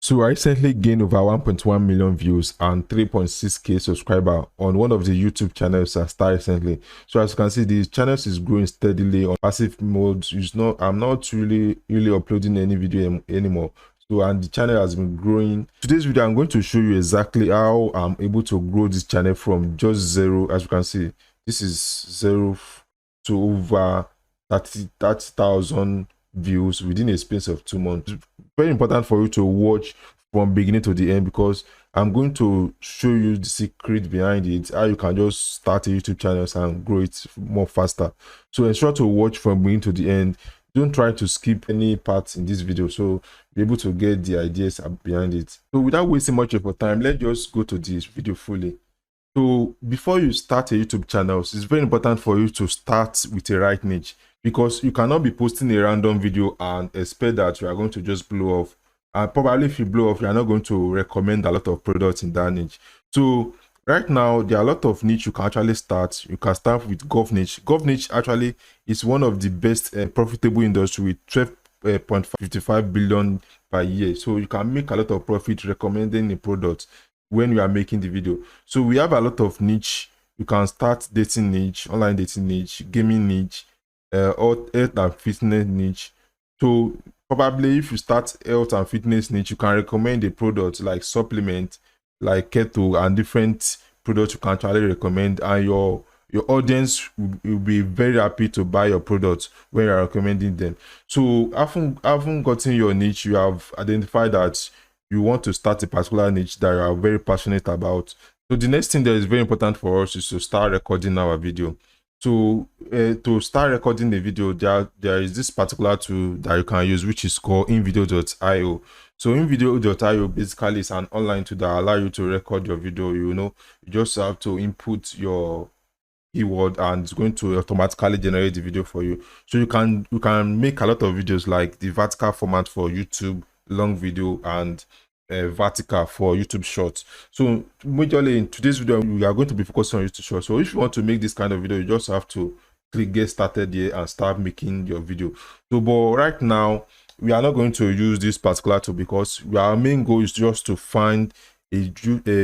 So I recently gained over 1.1 million views and 3.6k subscriber on one of the YouTube channels I started recently. So as you can see, the channel is growing steadily on passive mode. I'm not really uploading any video anymore. So, and the channel has been growing. Today's video, I'm going to show you exactly how I'm able to grow this channel from just zero. As you can see, this is zero to over 30,000 views within a space of 2 months. It's very important for you to watch from beginning to the end, because I'm going to show you the secret behind it, how you can just start a YouTube channel and grow it more faster. So ensure to watch from beginning to the end. Don't try to skip any parts in this video, so be able to get the ideas behind it. So without wasting much of your time, let's just go to this video fully. So before you start a YouTube channel, it's very important for you to start with a right niche, because you cannot be posting a random video and expect that you are going to just blow off. And probably if you blow off, you are not going to recommend a lot of products in that niche. So right now, there are a lot of niche you can actually start. You can start with golf niche. Golf niche actually is one of the best profitable industry with 12.55 billion per year. So you can make a lot of profit recommending a product when you are making the video. So we have a lot of niche. You can start dating niche, online dating niche, gaming niche, health and fitness niche. So probably if you start health and fitness niche, you can recommend a product like supplement, like keto, and different products you can actually recommend, and your audience will be very happy to buy your products when you are recommending them. So having gotten your niche, you have identified that you want to start a particular niche that you are very passionate about. So the next thing that is very important for us is to start recording our video. So to start recording the video, there is this particular tool that you can use, which is called INVIDEO.io. So INVIDEO.io basically is an online tool that allows you to record your video. You just have to input your keyword and it's going to automatically generate the video for you. So you can make a lot of videos, like the vertical format for YouTube, long video, and vertical for YouTube shorts. So majorly in today's video, we are going to be focusing on YouTube shorts. So if you want to make this kind of video, you just have to click get started here and start making your video. So but right now, we are not going to use this particular tool, because our main goal is just to find a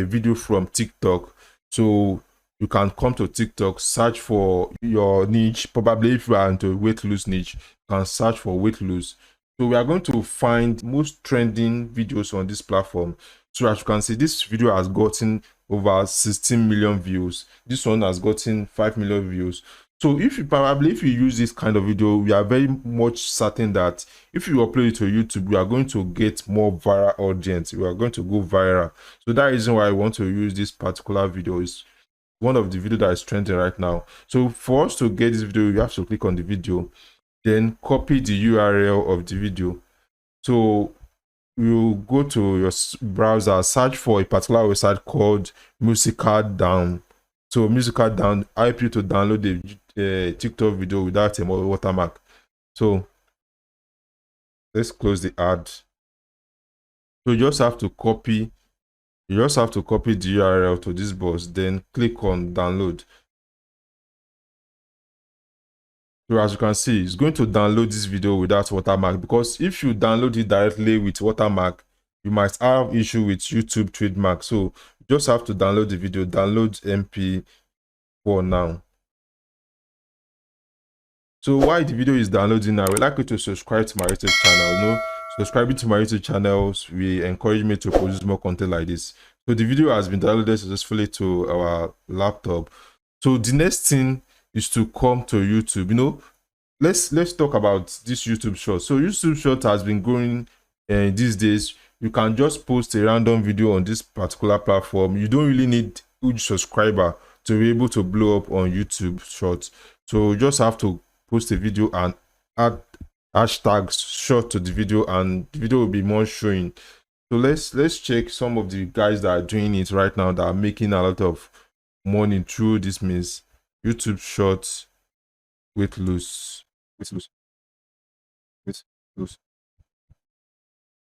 video from TikTok. So you can come to TikTok, search for your niche. Probably if you are into weight loss niche, you can search for weight loss. So we are going to find most trending videos on this platform. So as you can see, this video has gotten over 16 million views. This one has gotten 5 million views. So if you use this kind of video, we are very much certain that if you upload it to YouTube, we are going to get more viral audience. We are going to go viral. So that is why I want to use this particular video. Is one of the video that is trending right now. So for us to get this video, you have to click on the video, then copy the URL of the video. So you go to your browser, search for a particular website called Musicaldown. So Musicaldown help you to download the TikTok video without a watermark. So let's close the ad. So you just have to copy the URL to this box, then click on download. So as you can see, it's going to download this video without watermark, because if you download it directly with watermark, you might have issue with YouTube trademark. So you just have to download the video, download MP4 now. So while the video is downloading, I would like you to subscribe to my YouTube channel. Subscribing to my YouTube channels will encourage me to produce more content like this. So the video has been downloaded successfully to our laptop. So the next thing is to come to YouTube. Let's talk about this YouTube short. So YouTube short has been growing these days. You can just post a random video on this particular platform. You don't really need huge subscriber to be able to blow up on YouTube shorts. So you just have to post a video and add hashtags short to the video, and the video will be more showing. So let's check some of the guys that are doing it right now that are making a lot of money through this means. YouTube shorts, weight loss.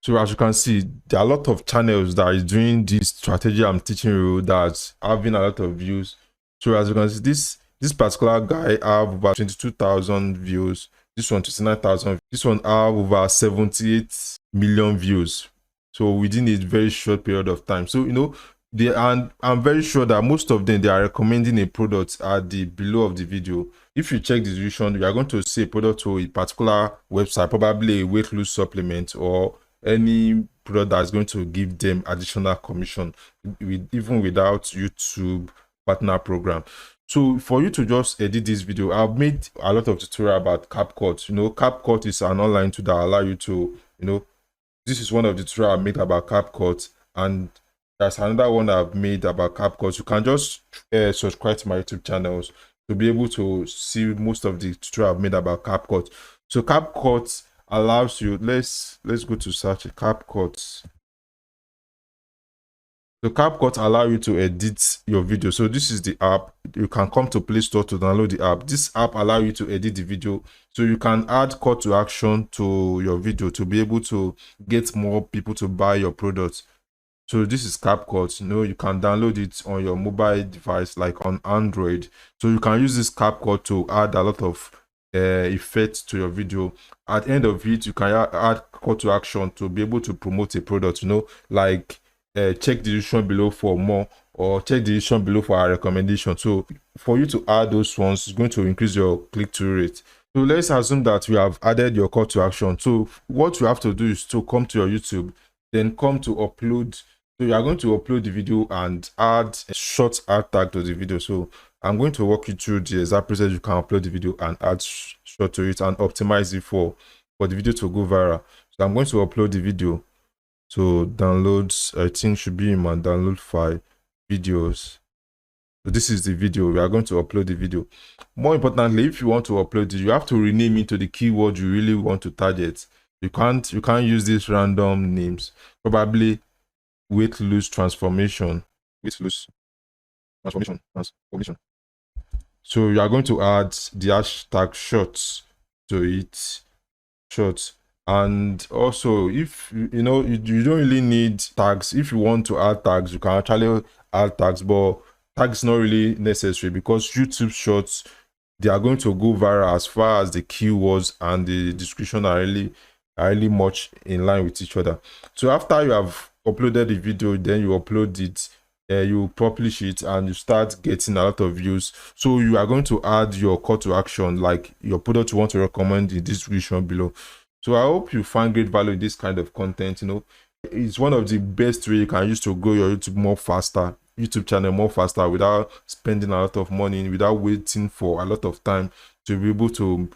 So as you can see, there are a lot of channels that is doing this strategy I'm teaching you that's having a lot of views. So as you can see, this particular guy have about 22,000 views. This one 29,000. This one have over 78 million views. so within a very short period of time. So and I'm very sure that most of them, they are recommending a product at the below of the video. If you check the description, you are going to see a product to a particular website, probably a weight loss supplement or any product that's going to give them additional commission, even without YouTube partner program. So for you to just edit this video, I've made a lot of tutorial about CapCut. CapCut is an online tool that allow you to, this is one of the tutorial I made about CapCut, and there's another one I've made about CapCut. You can just subscribe to my YouTube channels to be able to see most of the tutorial I've made about CapCut. So CapCut allows you, let's go to search CapCut. So CapCut allow you to edit your video. So this is the app. You can come to Play Store to download the app. This app allow you to edit the video, so you can add call to action to your video to be able to get more people to buy your products. So this is CapCut. You can download it on your mobile device, like on Android. So you can use this CapCut to add a lot of effects to your video. At the end of it, you can add call to action to be able to promote a product, like check the description below for more, or check the description below for our recommendation. So for you to add those ones, it's going to increase your click-through rate. So let's assume that we have added your call to action. So what you have to do is to come to your YouTube, then come to upload. So you are going to upload the video and add a short ad tag to the video. So I'm going to walk you through the exact process you can upload the video and add short to it and optimize it for the video to go viral. So I'm going to upload the video. So downloads, I think should be in my download file, videos. So this is the video. We are going to upload the video. More importantly, if you want to upload it, you have to rename it to the keyword you really want to target. You can't use these random names. Probably weight loss transformation. Transformation. So you are going to add the hashtag shorts to it. Shorts. And also, if you don't really need tags. If you want to add tags, you can actually add tags, but tags not really necessary, because YouTube shorts, they are going to go viral as far as the keywords and the description are really much in line with each other. So after you have uploaded the video, then you upload it, you publish it, and you start getting a lot of views. So you are going to add your call to action, like your product you want to recommend, in the description below. So I hope you find great value in this kind of content. It's one of the best way you can use to grow your YouTube channel more faster without spending a lot of money, without waiting for a lot of time to be able to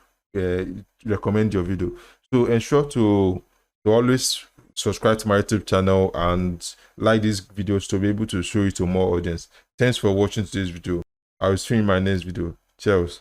recommend your video. So ensure to always subscribe to my YouTube channel and like these videos to be able to show it to more audience. Thanks for watching today's video. I will see you in my next video. Cheers.